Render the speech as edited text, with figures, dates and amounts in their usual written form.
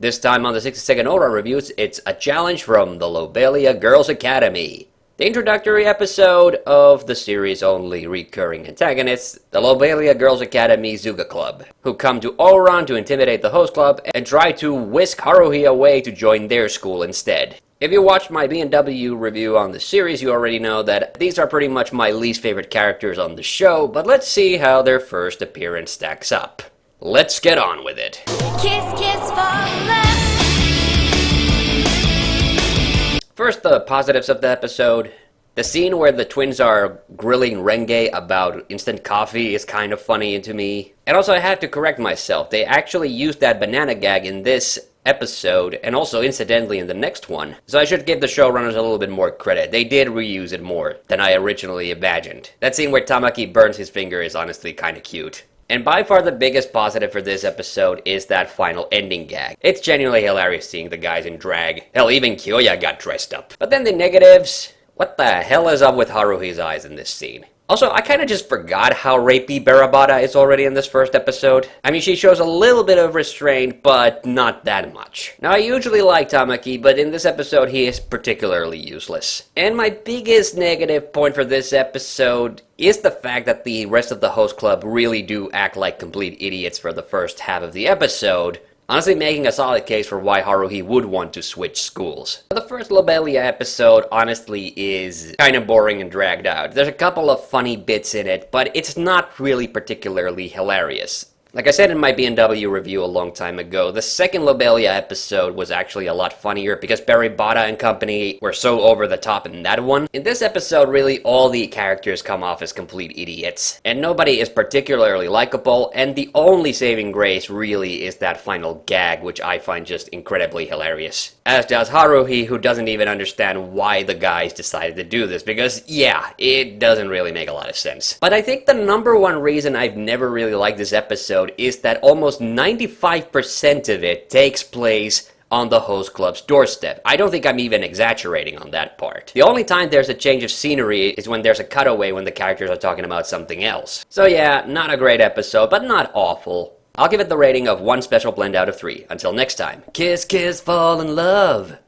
This time on the 60-second Ouran reviews, it's a challenge from the Lobelia Girls Academy. The introductory episode of the series' only recurring antagonists, the Lobelia Girls Academy Zuka Club, who come to Ouran to intimidate the host club and try to whisk Haruhi away to join their school instead. If you watched my B&W review on the series, you already know that these are pretty much my least favorite characters on the show, but let's see how their first appearance stacks up. Let's get on with it. Kiss, kiss, fall love. First, the positives of the episode. The scene where the twins are grilling Renge about instant coffee is kind of funny to me. And also I have to correct myself, they actually used that banana gag in this episode, and also incidentally in the next one. So I should give the showrunners a little bit more credit. They did reuse it more than I originally imagined. That scene where Tamaki burns his finger is honestly kinda cute. And by far the biggest positive for this episode is that final ending gag. It's genuinely hilarious seeing the guys in drag. Hell, even Kyoya got dressed up. But then the negatives, what the hell is up with Haruhi's eyes in this scene? Also, I kinda just forgot how rapey Barabata is already in this first episode. I mean, she shows a little bit of restraint, but not that much. Now, I usually like Tamaki, but in this episode, he is particularly useless. And my biggest negative point for this episode is the fact that the rest of the host club really do act like complete idiots for the first half of the episode, honestly making a solid case for why Haruhi would want to switch schools. The first Lobelia episode honestly is kind of boring and dragged out. There's a couple of funny bits in it, but it's not really particularly hilarious. Like I said in my B&W review a long time ago, the second Lobelia episode was actually a lot funnier because Barry Bada and company were so over the top in that one. In this episode, really all the characters come off as complete idiots, and nobody is particularly likable, and the only saving grace really is that final gag, which I find just incredibly hilarious. As does Haruhi, who doesn't even understand why the guys decided to do this, because yeah, it doesn't really make a lot of sense. But I think the number one reason I've never really liked this episode is that almost 95% of it takes place on the host club's doorstep. I don't think I'm even exaggerating on that part. The only time there's a change of scenery is when there's a cutaway when the characters are talking about something else. So yeah, not a great episode, but not awful. I'll give it the rating of 1 special blend out of 3. Until next time, kiss, kiss, fall in love.